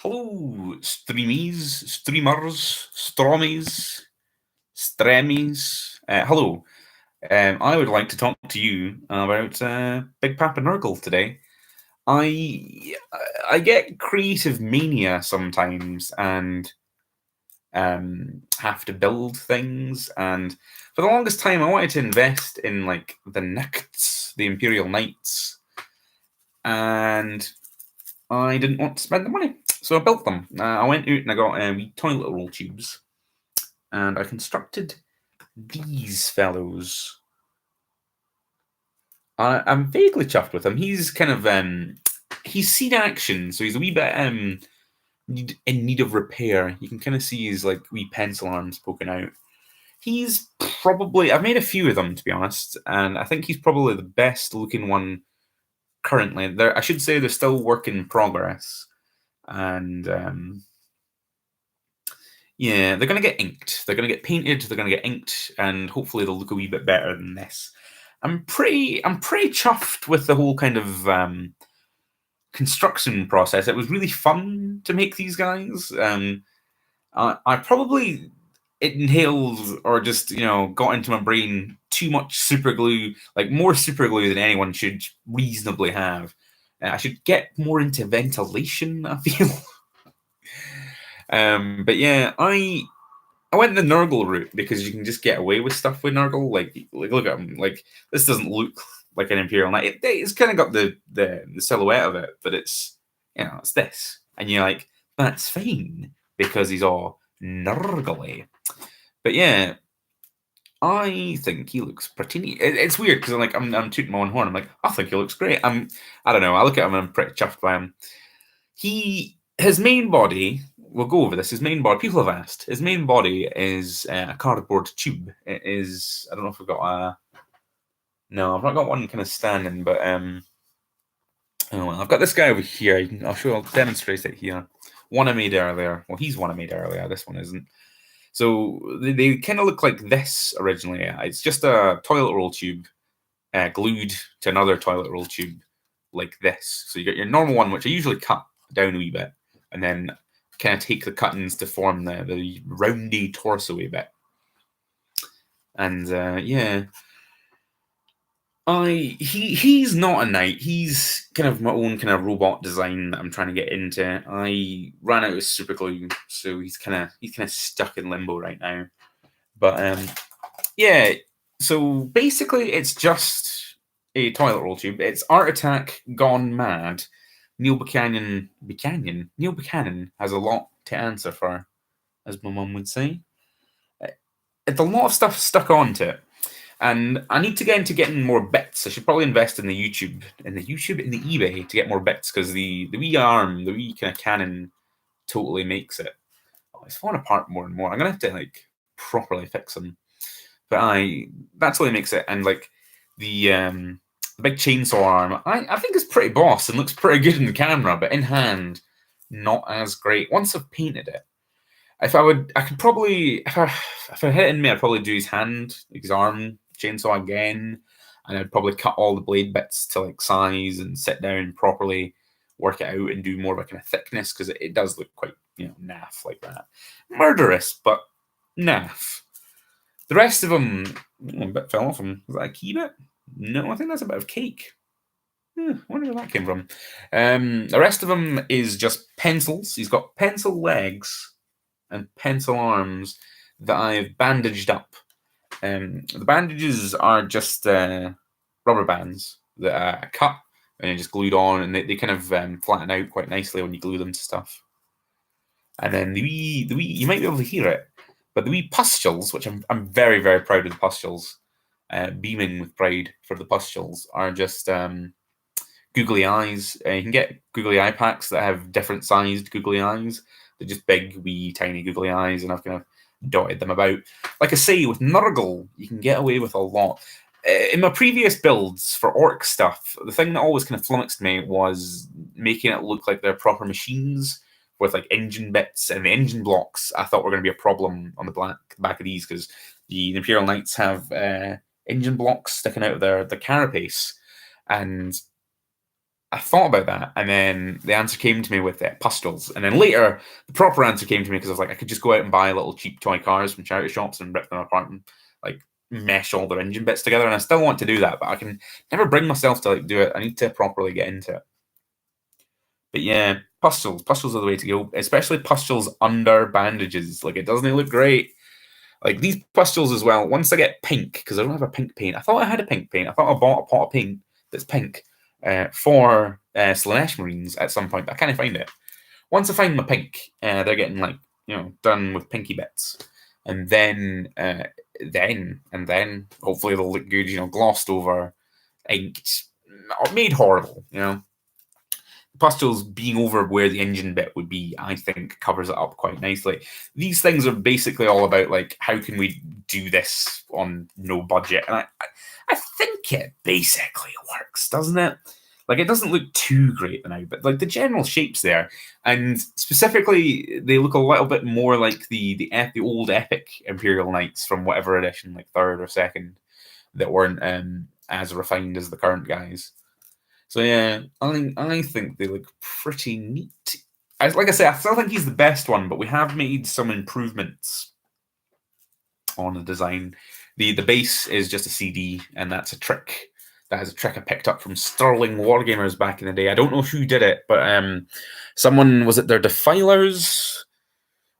Hello, streamies, streamers, stromies, stremies. Hello. I would like to talk to you about Big Papa Nurgle today. I I get creative mania sometimes and have to build things. And for the longest time, I wanted to invest in like the Knights, the Imperial Knights, and I didn't want to spend the money, so I built them. I went out and I got toilet roll tubes, and I constructed these fellows. I'm vaguely chuffed with him. He's kind of he's seen action, so he's a wee bit in need of repair. You can kind of see his like wee pencil arms poking out. He's probably I've made a few of them to be honest, and I think he's probably the best looking one currently. There, I should say they're still work in progress, and yeah, they're gonna get inked. They're gonna get painted. They're gonna get inked, and hopefully they'll look a wee bit better than this. I'm pretty chuffed with the whole kind of construction process. It was really fun to make these guys. I probably inhaled or just got into my brain too much super glue, like more super glue than anyone should reasonably have. I should get more into ventilation, I feel. But yeah, I went the Nurgle route because you can just get away with stuff with Nurgle. Like look at him. Like this doesn't look like an Imperial Knight. It's kind of got the silhouette of it, but it's it's this, and you're like that's fine because he's all Nurgly. But yeah, I think he looks pretty neat. It's weird because I'm tooting my own horn. I'm like I think he looks great. I don't know. I look at him and I'm pretty chuffed by him. His main body, we'll go over this. His main body, people have asked. His main body is a cardboard tube. It is. I don't know if I've got a. No, I've not got one kind of standing, but oh well, I've got this guy over here. I'll demonstrate it here. One I made earlier. Well, he's one I made earlier. This one isn't. So they kind of look like this originally. It's just a toilet roll tube glued to another toilet roll tube like this. So you got your normal one, which I usually cut down a wee bit, and then kind of take the cuttings to form the roundy torso a bit. And yeah, he's not a knight. He's kind of my own kind of robot design that I'm trying to get into. I ran out of super glue, so he's kind of stuck in limbo right now. But yeah, so basically it's just a toilet roll tube. It's Art Attack gone mad. Neil Buchanan has a lot to answer for, as my mum would say. It's a lot of stuff stuck onto it. And I need to get into getting more bits. I should probably invest in the eBay to get more bits because the wee arm, the wee kind of cannon totally makes it. Oh, it's falling apart more and more. I'm gonna have to like properly fix them. But that's what makes it. And like the big chainsaw arm, I think is pretty boss and looks pretty good in the camera, but in hand, not as great. Once I've painted it, I could probably if I hit in me, I'd probably do his hand, his arm chainsaw again, and I'd probably cut all the blade bits to like size and sit down properly, work it out, and do more of a kind of thickness because it does look quite naff like that, murderous but naff. The rest of them, a bit fell off him. Was that a key bit? No, I think that's a bit of cake. I wonder where that came from. The rest of them is just pencils. He's got pencil legs and pencil arms that I've bandaged up. The bandages are just rubber bands that I cut and just glued on, and they kind of flatten out quite nicely when you glue them to stuff. And then the wee, you might be able to hear it, but the wee pustules, which I'm very, very proud of the pustules, beaming with pride for the pustules, are just googly eyes. You can get googly eye packs that have different sized googly eyes. They're just big, wee, tiny googly eyes, and I've kind of dotted them about. Like I say, with Nurgle, you can get away with a lot. In my previous builds for orc stuff, the thing that always kind of flummoxed me was making it look like they're proper machines with like engine bits and the engine blocks. I thought were going to be a problem on the back of these because the Imperial Knights have engine blocks sticking out of their carapace, and I thought about that, and then the answer came to me with pustules. And then later, the proper answer came to me because I was like, I could just go out and buy little cheap toy cars from charity shops and rip them apart and like mesh all their engine bits together. And I still want to do that, but I can never bring myself to like do it. I need to properly get into it. But yeah, pustules. Pustules are the way to go, especially pustules under bandages. Like, it doesn't look great. Like, these pustules as well, once I get pink, because I don't have a pink paint. I thought I had a pink paint. I thought I bought a pot of paint that's pink for Slaanesh Marines at some point, but I can't find it. Once I find my pink, they're getting, like, done with pinky bits. And then hopefully they'll look good, glossed over, inked, made horrible, Pustules being over where the engine bit would be, I think, covers it up quite nicely. These things are basically all about, like, how can we do this on no budget? And I think it basically works, doesn't it? Like, it doesn't look too great now, but, like, the general shape's there. And specifically, they look a little bit more like the old epic Imperial Knights from whatever edition, like 3rd or 2nd, that weren't as refined as the current guys. So yeah, I think they look pretty neat. Like I say, I still think he's the best one, but we have made some improvements on the design. The base is just a CD, and that's a trick. That is a trick I picked up from Sterling Wargamers back in the day. I don't know who did it, but someone, was it their Defilers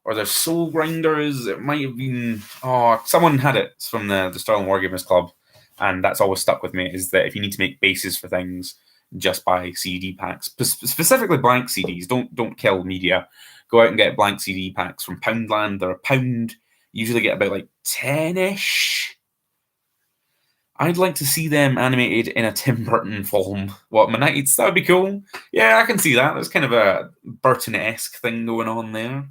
or their Soul Grinders? It might have been. Oh, someone had it from the Sterling Wargamers Club, and that's always stuck with me. Is that if you need to make bases for things, just buy CD packs, specifically blank CDs. Don't kill media. Go out and get blank CD packs from Poundland. They're £1. Usually get about like 10-ish. I'd like to see them animated in a Tim Burton film. What, Knights? That would be cool. Yeah, I can see that. There's kind of a Burton-esque thing going on there.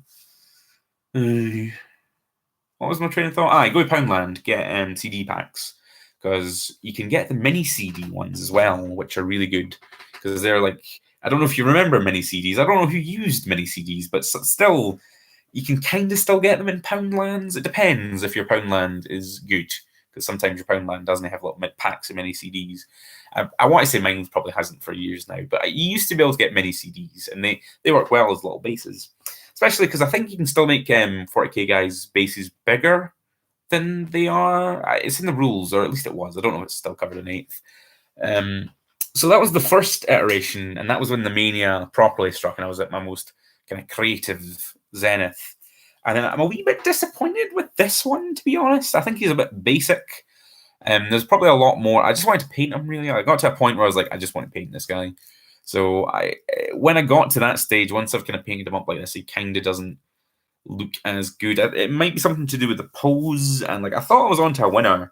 What was my train of thought? Go to Poundland, get CD packs. Because you can get the mini CD ones as well, which are really good. Because they're like, I don't know if you remember mini CDs. I don't know who used mini CDs, but still, you can kind of still get them in Poundlands. It depends if your Poundland is good, because sometimes your Poundland doesn't have little packs of mini CDs. I want to say mine probably hasn't for years now, but you used to be able to get mini CDs, and they work well as little bases. Especially because I think you can still make 40k guys' bases bigger than they are. It's in the rules, or at least it was. I don't know if it's still covered in 8th. So that was the first iteration, and that was when the mania properly struck, and I was at my most kind of creative zenith. And then I'm a wee bit disappointed with this one, to be honest. I think he's a bit basic. There's probably a lot more. I just wanted to paint him, really. I got to a point where I was like, I just want to paint this guy. So when I got to that stage, once I've kind of painted him up like this, he kind of doesn't look as good. It might be something to do with the pose, and like I thought I was onto a winner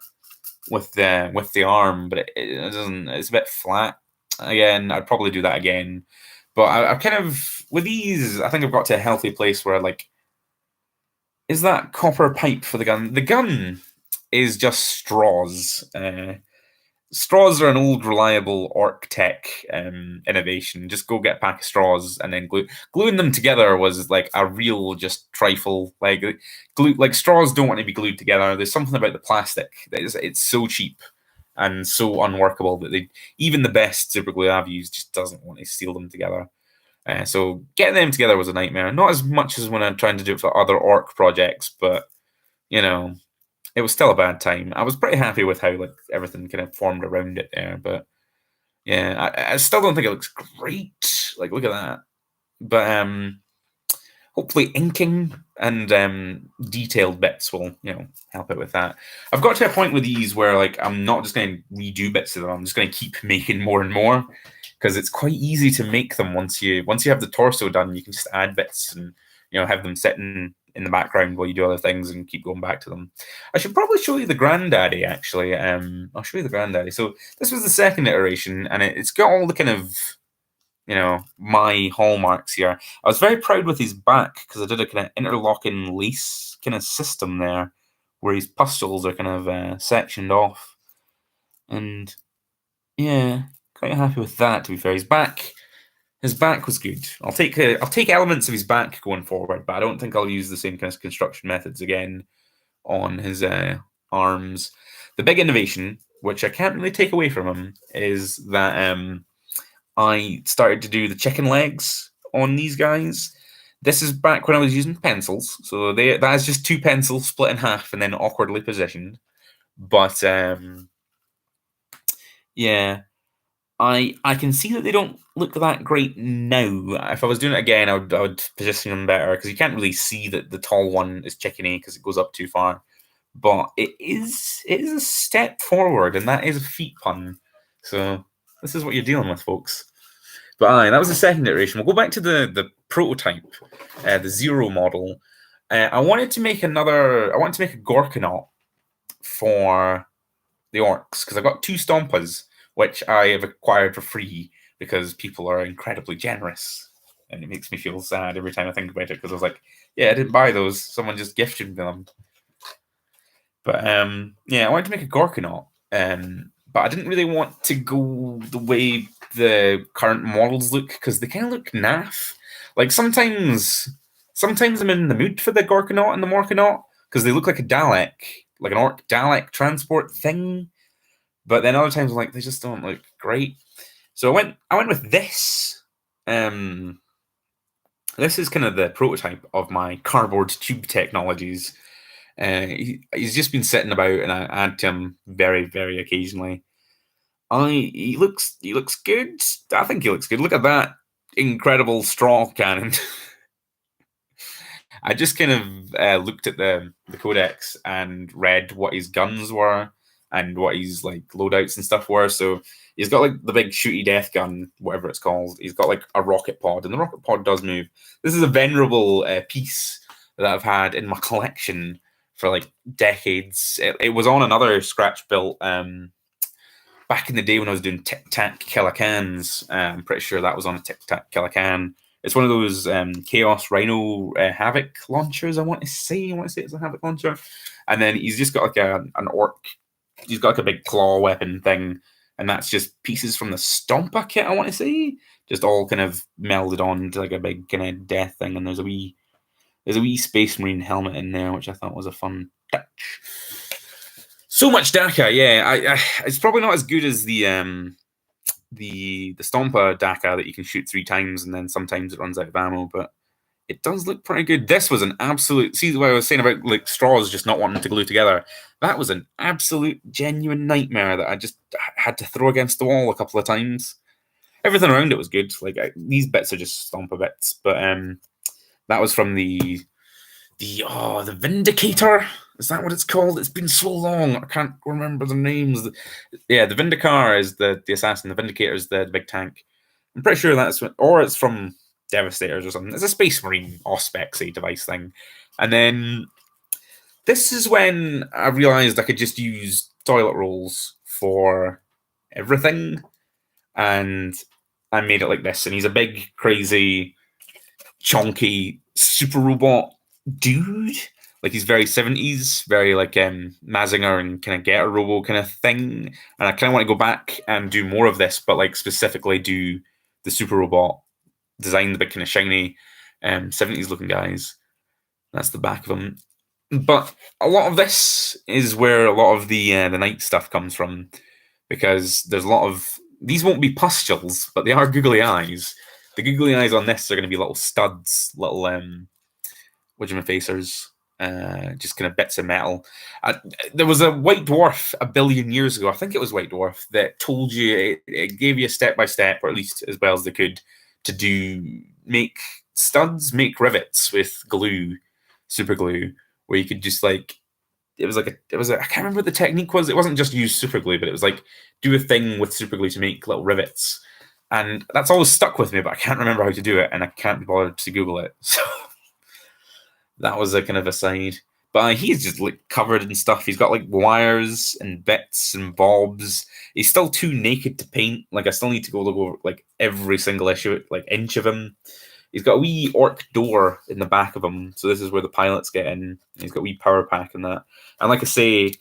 with the arm, but it doesn't. It's a bit flat. Again, I'd probably do that again. But I've kind of, with these, I think I've got to a healthy place where, like, is that copper pipe for the gun? The gun is just straws. Straws are an old, reliable orc tech innovation. Just go get a pack of straws and then gluing them together was like a real just trifle. Like straws don't want to be glued together. There's something about the plastic that it's so cheap and so unworkable that even the best super glue I've used just doesn't want to seal them together. So getting them together was a nightmare. Not as much as when I'm trying to do it for other orc projects, but it was still a bad time. I was pretty happy with how like everything kind of formed around it there, but yeah, I still don't think it looks great. Like, look at that. But hopefully inking and detailed bits will help out with that. I've got to a point with these where like I'm not just going to redo bits of them. I'm just going to keep making more and more, because it's quite easy to make them once you have the torso done. You can just add bits and have them sitting in the background while you do other things and keep going back to them. I should probably show you the Granddaddy, actually. I'll show you the Granddaddy. So this was the second iteration, and it's got all the kind of, my hallmarks here. I was very proud with his back, because I did a kind of interlocking lace kind of system there, where his pustules are kind of sectioned off. And, yeah, quite happy with that, to be fair. His back was good. I'll take elements of his back going forward, but I don't think I'll use the same kind of construction methods again on his arms. The big innovation, which I can't really take away from him, is that I started to do the chicken legs on these guys. This is back when I was using pencils, so that is just 2 pencils split in half and then awkwardly positioned. But yeah, I can see that they don't look that great now. If I was doing it again, I would position them better because you can't really see that the tall one is chickeny because it goes up too far. But it is a step forward, and that is a feet pun. So this is what you're dealing with, folks. But aye, that was the second iteration. We'll go back to the prototype, the Zero model. I wanted to make a Gorkanaut for the orcs because I've got 2 Stompas, which I have acquired for free because people are incredibly generous, and it makes me feel sad every time I think about it because I was like, yeah, I didn't buy those; someone just gifted them. But yeah, I wanted to make a Gorkanaut, but I didn't really want to go the way the current models look because they kind of look naff. Like sometimes I'm in the mood for the Gorkanaut and the Morkanaut because they look like a Dalek, like an orc Dalek transport thing. But then other times I'm like, they just don't look great. So I went with this. This is kind of the prototype of my cardboard tube technologies. He's just been sitting about, and I add to him very, very occasionally. He looks good. I think he looks good. Look at that incredible straw cannon. I just kind of looked at the codex and read what his guns were and what his like loadouts and stuff were. So he's got like the big shooty death gun, whatever it's called. He's got like a rocket pod, and the rocket pod does move. This is a venerable piece that I've had in my collection for like decades. It was on another scratch built back in the day when I was doing Tic Tac Killicans. I'm pretty sure that was on a Tic Tac Killican. It's one of those Chaos Rhino Havoc launchers. I want to say it's a Havoc launcher. And then he's just got like an orc. He's got like a big claw weapon thing, and that's just pieces from the Stompa kit. I want to say, just all kind of melded on to like a big kind of death thing. And there's a wee Space Marine helmet in there, which I thought was a fun touch. So much Dakka, yeah. It's probably not as good as the Stompa Dakka that you can shoot 3 times and then sometimes it runs out of ammo, but it does look pretty good. This was an absolute. See what I was saying about like straws just not wanting to glue together. That was an absolute genuine nightmare that I just had to throw against the wall a couple of times. Everything around it was good. Like these bits are just Stompa bits, but that was from the Vindicator. Is that what it's called? It's been so long, I can't remember the names. Yeah, the Vindicar is the assassin. The Vindicator is the big tank. I'm pretty sure that's or it's from Devastators or something. It's a Space Marine Auspex device thing. And then this is when I realized I could just use toilet rolls for everything, and I made it like this. And he's a big, crazy, chonky super robot dude. Like he's very 70s, very like Mazinger and kind of Get a Robo kind of thing. And I kind of want to go back and do more of this, but like specifically do the super robot design, the big kind of shiny 70s looking guys. That's the back of them. But a lot of this is where a lot of the night stuff comes from, because there's a lot of these won't be pustules, but they are googly eyes. The googly eyes on this are going to be little studs, little whatchamafacers, just kind of bits of metal. There was a White Dwarf a billion years ago, I think it was White Dwarf, that told you, it gave you a step-by-step, or at least as well as they could, to make studs, make rivets with glue, super glue, where you could just like, I can't remember what the technique was. It wasn't just use super glue, but it was like do a thing with super glue to make little rivets. And that's always stuck with me, but I can't remember how to do it, and I can't be bothered to Google it. So that was a kind of aside. But he's just like covered in stuff. He's got like wires and bits and bobs. He's still too naked to paint. Like I still need to go look over like every single issue, like inch of him. He's got a wee orc door in the back of him, so this is where the pilots get in. He's got a wee power pack and that. And like I say,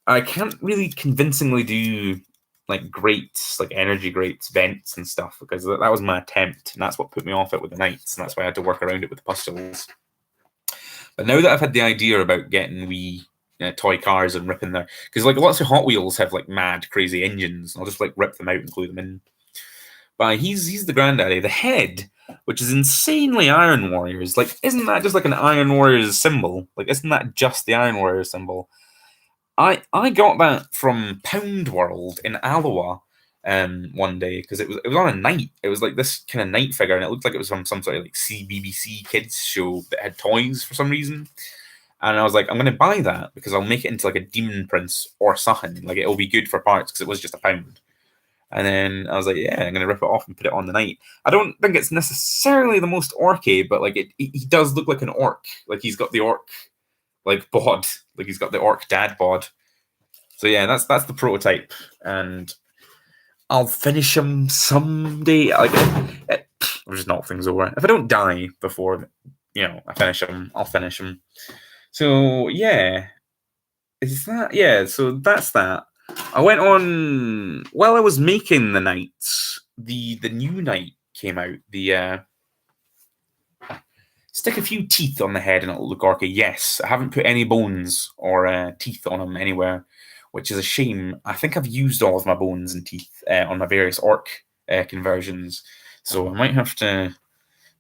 I can't really convincingly do like grates, like energy grates, vents and stuff, because that was my attempt, and that's what put me off it with the knights, and that's why I had to work around it with the pustules. But now that I've had the idea about getting wee toy cars and ripping their, because like lots of Hot Wheels have like mad crazy engines, I'll just like rip them out and glue them in. But he's the granddaddy. The head, which is insanely Iron Warriors. Like, isn't that just like an Iron Warriors symbol? Like, isn't that just the Iron Warriors symbol? I got that from Pound World in Alloa one day because it was on a night. It was like this kind of night figure, and it looked like it was from some sort of like CBBC kids show that had toys for some reason. And I was like, I'm going to buy that because I'll make it into like a Demon Prince or something. Like, it'll be good for parts because it was just a pound. And then I was like, yeah, I'm going to rip it off and put it on the night. I don't think it's necessarily the most orky, but like he does look like an orc. Like, he's got the orc like bod. Like, he's got the orc dad bod. So yeah, that's the prototype, and I'll finish him someday. Like, I'll just knock things over. If I don't die before, I finish him, I'll finish him. So yeah, is that yeah? So that's that. I went on while I was making the knights. The new knight came out. The stick a few teeth on the head and it'll look orky. Yes, I haven't put any bones or teeth on him anywhere, which is a shame. I think I've used all of my bones and teeth on my various orc conversions, so I might have to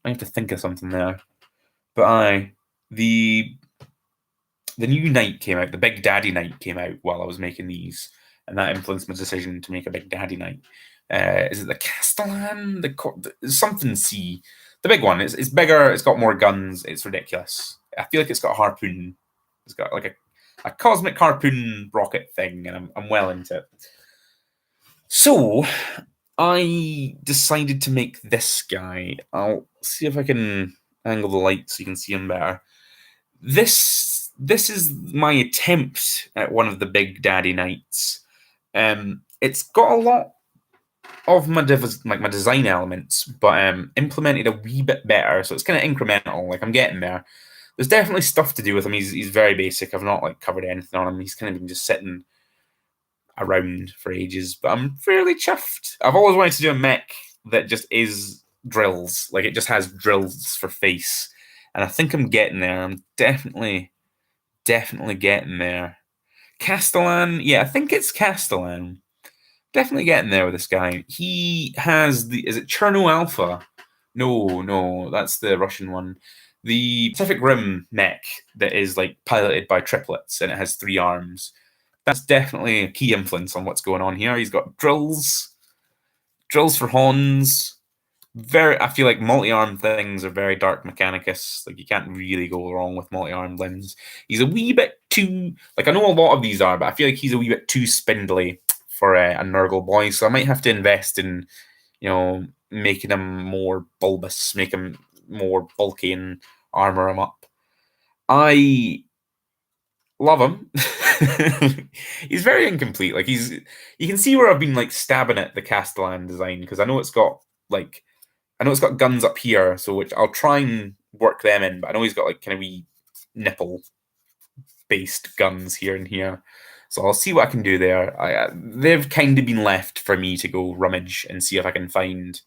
think of something there. But the new knight came out. The Big Daddy Knight came out while I was making these, and that influenced my decision to make a Big Daddy Knight. Is it the Castellan? Something C. The big one. It's bigger. It's got more guns. It's ridiculous. I feel like it's got a harpoon. It's got like a cosmic harpoon rocket thing, and I'm well into it. So I decided to make this guy. I'll see if I can angle the light so you can see him better. This is my attempt at one of the Big Daddy Knights. It's got a lot of my design elements, but implemented a wee bit better. So it's kind of incremental. Like, I'm getting there. There's definitely stuff to do with him. He's very basic. I've not like covered anything on him. He's kind of been just sitting around for ages, but I'm fairly chuffed. I've always wanted to do a mech that just is drills. Like, it just has drills for face, and I think I'm getting there. I'm definitely getting there. Castellan, yeah, I think it's Castellan. Definitely getting there with this guy. He has is it Cherno Alpha? No, that's the Russian one. The Pacific Rim mech that is like piloted by triplets and it has 3 arms. That's definitely a key influence on what's going on here. He's got drills for horns. I feel like multi-arm things are very Dark Mechanicus. Like, you can't really go wrong with multi-armed limbs. He's a wee bit too, like, I know a lot of these are, but I feel like he's a wee bit too spindly for a Nurgle boy. So I might have to invest in, making him more bulbous, make him more bulky, and armor him up. I love him. He's very incomplete. Like, you can see where I've been like stabbing at the Castellan design, because I know it's got guns up here, so which I'll try and work them in, but I know he's got like kind of wee nipple based guns here and here. So I'll see what I can do there. They've kind of been left for me to go rummage and see if I can find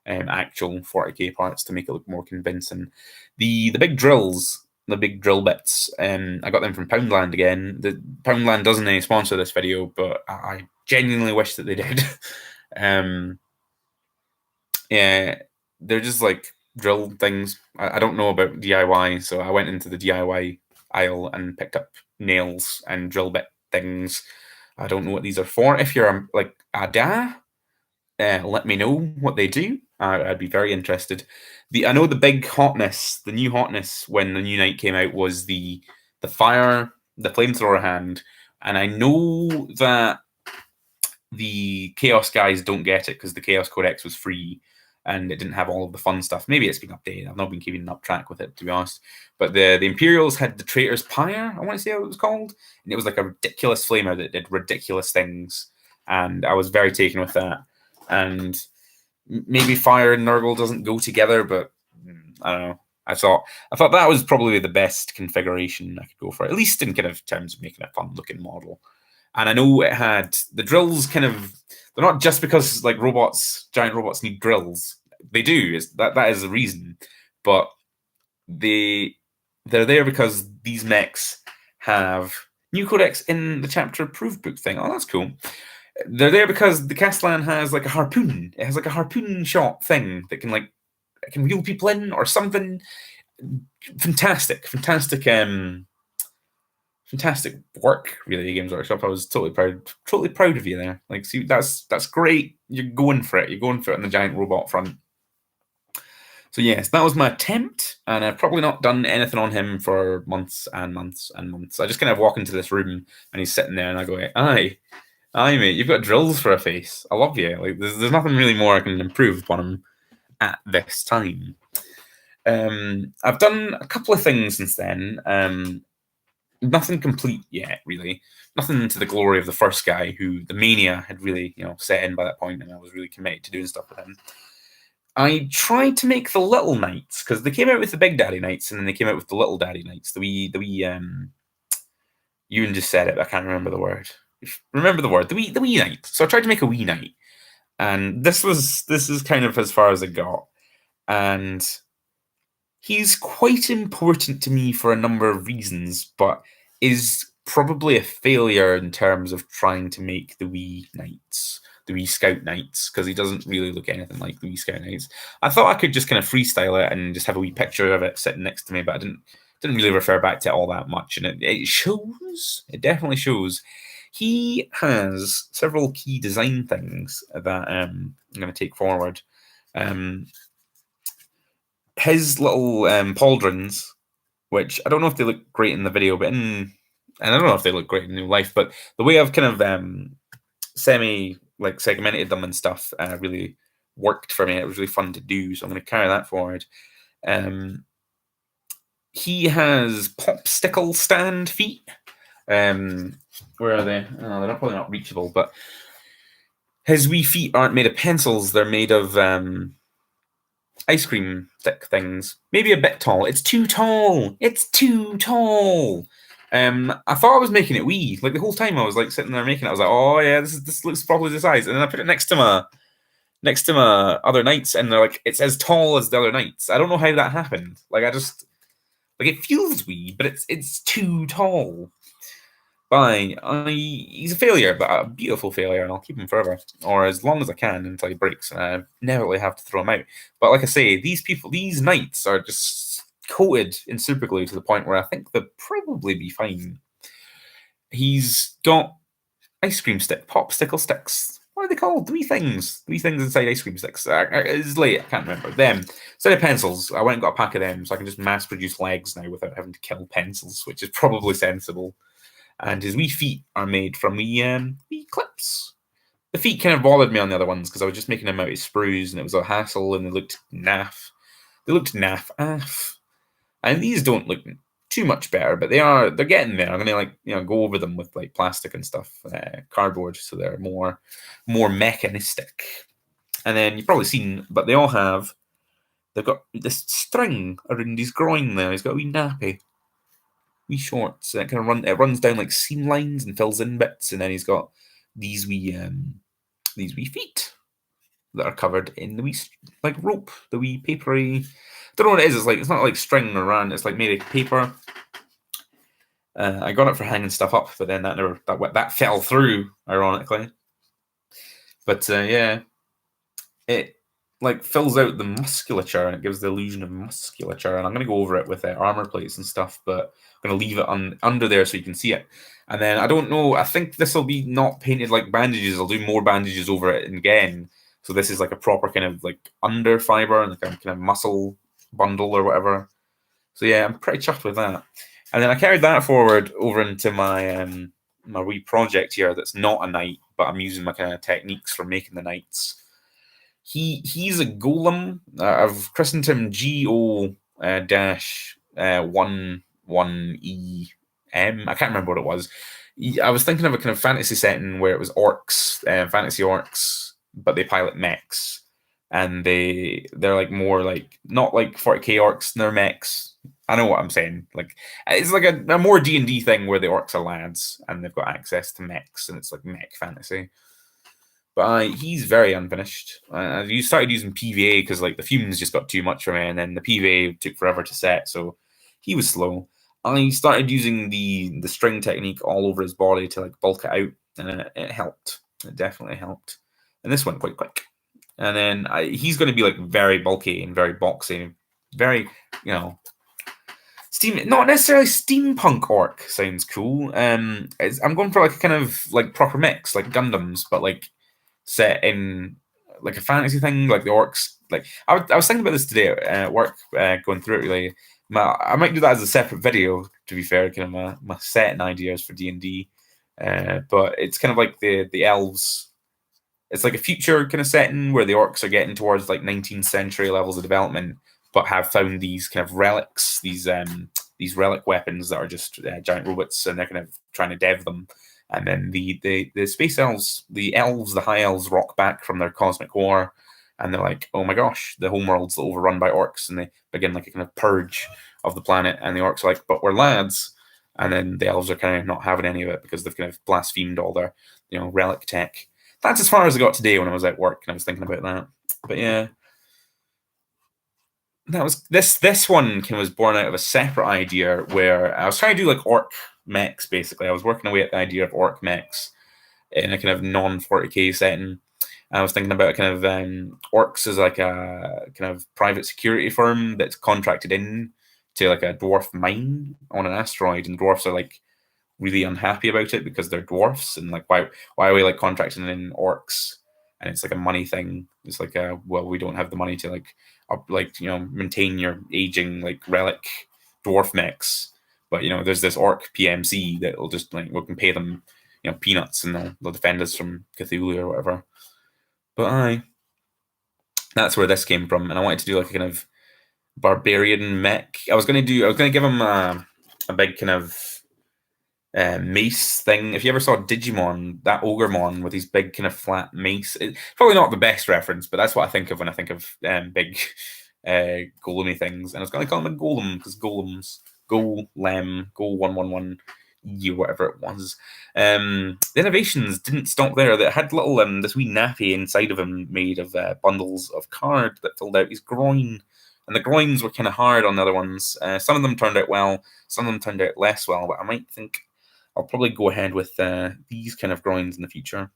actual 40k parts to make it look more convincing. The big drills, the big drill bits, I got them from Poundland again. The Poundland doesn't sponsor this video, but I genuinely wish that they did. Yeah, they're just like drill things. I don't know about DIY, so I went into the DIY aisle and picked up nails and drill bit things. I don't know what these are for. If you're like Ada, let me know what they do. I'd be very interested. I know the big hotness, the new hotness when the new knight came out was the flamethrower hand, and I know that the Chaos guys don't get it because the Chaos Codex was free and it didn't have all of the fun stuff. Maybe it's been updated. I've not been keeping up track with it, to be honest. But the Imperials had the Traitor's Pyre, I want to say what it was called. And it was like a ridiculous flamer that did ridiculous things. And I was very taken with that. And maybe fire and Nurgle doesn't go together, but I don't know. I thought that was probably the best configuration I could go for, at least in kind of terms of making a fun looking model. And I know it had the drills they're not just because like giant robots need drills. They do. That is the reason. But they're there because these mechs have new codex in the chapter approved book thing. Oh, that's cool. They're there because the Castellan has like a harpoon. It has like a harpoon shot thing that can like it can reel people in or something. Fantastic, fantastic work, really, Games Workshop. I was totally proud of you there. Like, see, that's great. You're going for it. You're going for it on the giant robot front. So yes, that was my attempt, and I've probably not done anything on him for months and months and months. I just kind of walk into this room, and he's sitting there, and I go, "Aye, aye, mate, you've got drills for a face. I love you. Like, there's nothing really more I can improve upon him at this time." I've done a couple of things since then. Nothing complete yet, really. Nothing to the glory of the first guy, who the mania had really, set in by that point, and I was really committed to doing stuff with him. I tried to make the little knights because they came out with the Big Daddy knights, and then they came out with the Little Daddy knights. The wee. Ewan just said it. I can't remember the word. Remember the word. The wee knight. So I tried to make a wee knight, and this is kind of as far as it got, and he's quite important to me for a number of reasons, but is probably a failure in terms of trying to make the wee knights, the wee scout knights, because he doesn't really look anything like the wee scout knights. I thought I could just kind of freestyle it and just have a wee picture of it sitting next to me, but I didn't really refer back to it all that much, and it shows. It definitely shows. He has several key design things that I'm going to take forward. His little pauldrons, which I don't know if they look great in the video, but and I don't know if they look great in real life, but the way I've kind of segmented them and stuff really worked for me. It was really fun to do, so I'm going to carry that forward. He has popsicle stand feet. Where are they? Oh, they're probably not reachable, but his wee feet aren't made of pencils. They're made of ice cream stick things. Maybe a bit tall. It's too tall. It's too tall. I thought I was making it wee. Like the whole time I was like sitting there making it. I was like, oh yeah, this looks probably the size. And then I put it next to my other knights, and they're like, it's as tall as the other knights. I don't know how that happened. Like it feels wee, but it's too tall. He's a failure, but a beautiful failure, and I'll keep him forever, or as long as I can until he breaks, and I never really have to throw him out. But like I say, these knights are just coated in super glue to the point where I think they'll probably be fine. He's got ice cream popsicle sticks. What are they called? Three things inside ice cream sticks. It's late, I can't remember. Them. Instead of pencils, I went and got a pack of them, so I can just mass produce legs now without having to kill pencils, which is probably sensible. And his wee feet are made from wee clips. The feet kind of bothered me on the other ones because I was just making them out of sprues, and it was a hassle, and they looked naff. And these don't look too much better, but they're getting there. I'm gonna go over them with like plastic and stuff, cardboard, so they're more mechanistic. And then you've probably seen, but they've got this string around his groin there. He's got a wee nappy. Wee shorts. It runs down like seam lines and fills in bits, and then he's got these wee feet that are covered in the wee like rope, the wee papery. Don't know what it is. It's not like string or ran. It's like made of paper. I got it for hanging stuff up, but then that fell through, ironically. But yeah, it like fills out the musculature, and it gives the illusion of musculature. And I'm going to go over it with armor plates and stuff, but I'm going to leave it under there so you can see it. And then I don't know. I think this will be not painted like bandages. I'll do more bandages over it again. So this is like a proper kind of like under fiber and like a kind of muscle bundle or whatever. So yeah, I'm pretty chuffed with that. And then I carried that forward over into my my wee project here. That's not a knight, but I'm using my kind of techniques for making the knights. He's a golem. I've christened him GO-11EM. I can't remember what it was. I was thinking of a kind of fantasy setting where it was orcs, fantasy orcs, but they pilot mechs, and they're like more like not like 40k orcs. They're mechs. I know what I'm saying. Like it's like a more D&D thing where the orcs are lads and they've got access to mechs, and it's like mech fantasy. But he's very unfinished. You started using PVA because like the fumes just got too much for me, and then the PVA took forever to set, so he was slow. I started using the string technique all over his body to like bulk it out, and it helped. It definitely helped. And this went quite quick. And then he's going to be like very bulky and very boxy, very, not necessarily steampunk orc sounds cool. I'm going for like a kind of like proper mix, like Gundams, but like set in like a fantasy thing, like the orcs. Like I was thinking about this today at work, going through it really. I might do that as a separate video. To be fair, kind of my setting ideas for D&D, but it's kind of like the elves. It's like a future kind of setting where the orcs are getting towards like 19th century levels of development, but have found these kind of relics, these relic weapons that are just giant robots, and they're kind of trying to dev them. And then the space elves, the high elves, rock back from their cosmic war, and they're like, oh my gosh, the homeworld's overrun by orcs, and they begin like a kind of purge of the planet. And the orcs are like, but we're lads. And then the elves are kind of not having any of it because they've kind of blasphemed all their relic tech. That's as far as I got today when I was at work and I was thinking about that. But yeah, that was this one kind of was born out of a separate idea where I was trying to do like orc mechs. Basically, I was working away at the idea of orc mechs in a kind of non-40k setting. I was thinking about kind of orcs as like a kind of private security firm that's contracted in to like a dwarf mine on an asteroid, and dwarfs are like really unhappy about it because they're dwarfs, and like why are we like contracting in orcs? And it's like a money thing. It's like we don't have the money to maintain your aging like relic dwarf mechs, but there's this orc PMC that will just like we can pay them peanuts and they'll defend us from Cthulhu or whatever. But that's where this came from, and I wanted to do like a kind of barbarian mech. I was gonna give him a big kind of mace thing. If you ever saw Digimon, that Ogremon with his big kind of flat mace, it's probably not the best reference, but that's what I think of when I think of big golemy things. And I was going to call him a golem because golems, golem, go 111 or whatever it was. The innovations didn't stop there. That had little this wee nappy inside of him made of bundles of card that filled out his groin. And the groins were kind of hard on the other ones. Some of them turned out well, some of them turned out less well, but I might think I'll probably go ahead with these kind of groins in the future.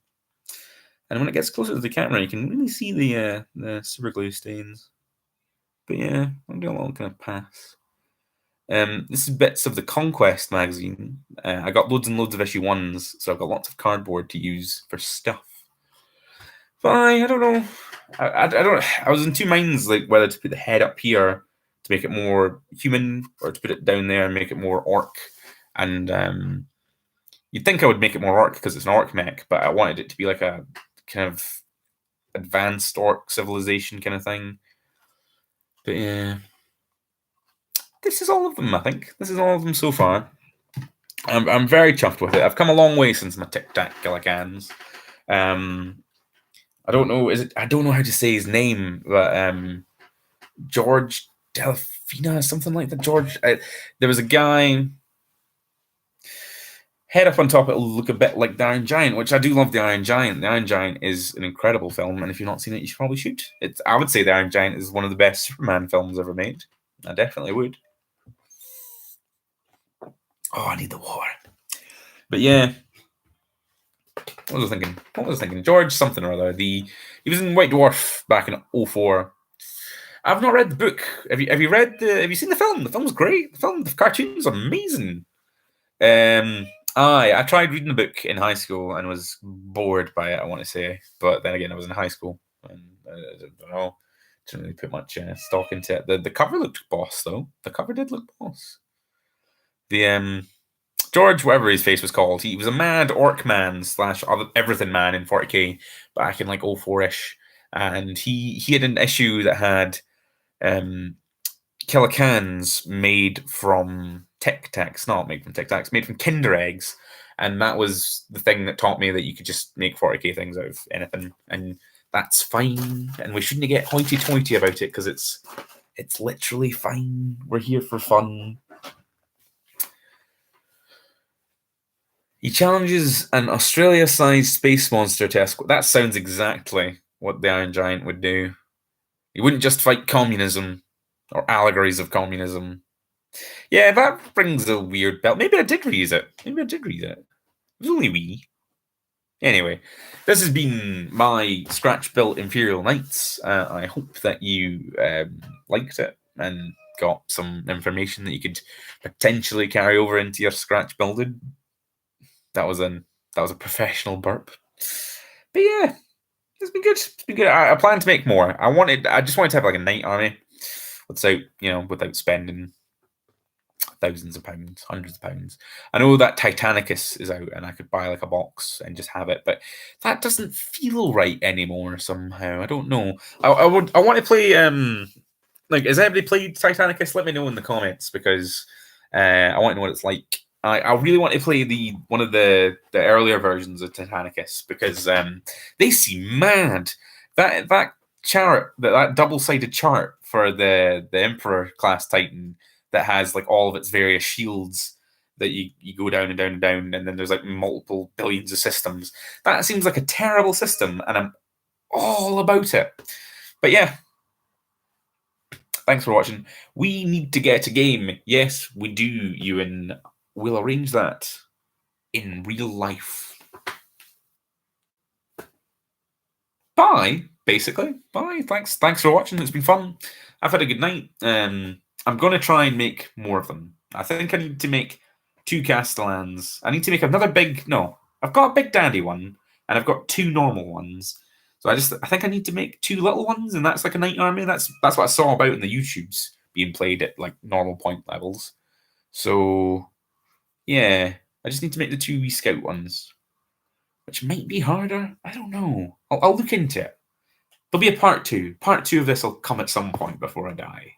And when it gets closer to the camera, you can really see the super glue stains. But yeah, I'll do a little kind of pass. This is bits of the Conquest magazine. I got loads and loads of issue 1s, so I've got lots of cardboard to use for stuff. But I don't know. I was in two minds, like whether to put the head up here to make it more human, or to put it down there and make it more orc. And you'd think I would make it more orc because it's an orc mech, but I wanted it to be like a kind of advanced orc civilization kind of thing. But yeah, this is all of them. I think this is all of them so far. I'm very chuffed with it. I've come a long way since my Tic Tac Gilligans. I don't know. I don't know how to say his name, but George Delfina, something like that. George. There was a guy. Head up on top, it'll look a bit like the Iron Giant, which I do love. The Iron Giant. The Iron Giant is an incredible film, and if you've not seen it, you probably should. I would say the Iron Giant is one of the best Superman films ever made. I definitely would. Oh, I need the water. But yeah, what was I thinking? George something or other. He was in White Dwarf back in 2004. I've not read the book. Have you seen the film? The film's great. The cartoon's amazing. I tried reading the book in high school and was bored by it, I want to say. But then again, I was in high school and I don't know. Didn't really put much stock into it. The cover looked boss, though. The cover did look boss. The George, whatever his face was called, he was a mad orc man / everything man in 40k back in like 04-ish. And he had an issue that had killer cans made from Tic Tacs, not made from Tic Tacs, made from Kinder eggs. And that was the thing that taught me that you could just make 40k things out of anything. And that's fine. And we shouldn't get hoity-toity about it because it's literally fine. We're here for fun. He challenges an Australia-sized space monster to escort. That sounds exactly what the Iron Giant would do. He wouldn't just fight communism or allegories of communism. Yeah, that brings a weird bell. Maybe I did read it. It was only wee. Anyway, this has been my scratch-built Imperial Knights. I hope that you liked it and got some information that you could potentially carry over into your scratch building. That was a professional burp. But yeah, it's been good. It's been good. I plan to make more. I just wanted to have like a knight army without spending thousands of pounds, hundreds of pounds. I know that Titanicus is out and I could buy like a box and just have it, but that doesn't feel right anymore somehow. I don't know. I want to play like, has anybody played Titanicus? Let me know in the comments, because I want to know what it's like. I really want to play one of the earlier versions of Titanicus, because they seem mad. That chart, that double-sided chart for the Emperor class Titan that has like all of its various shields that you go down and down and down, and then there's like multiple billions of systems. That seems like a terrible system, and I'm all about it. But yeah, thanks for watching. We need to get a game. Yes, we do, Ewan. We'll arrange that in real life. Bye, basically. Bye. Thanks for watching. It's been fun. I've had a good night. I'm going to try and make more of them. I think I need to make 2 Castellans. I need to make another big... No, I've got a big daddy one, and I've got 2 normal ones. So I think I need to make 2 little ones, and that's like a knight army. That's what I saw about in the YouTubes being played at like normal point levels. So yeah, I just need to make the 2 wee scout ones, which might be harder. I don't know. I'll look into it. There'll be a part 2. Part 2 of this will come at some point before I die.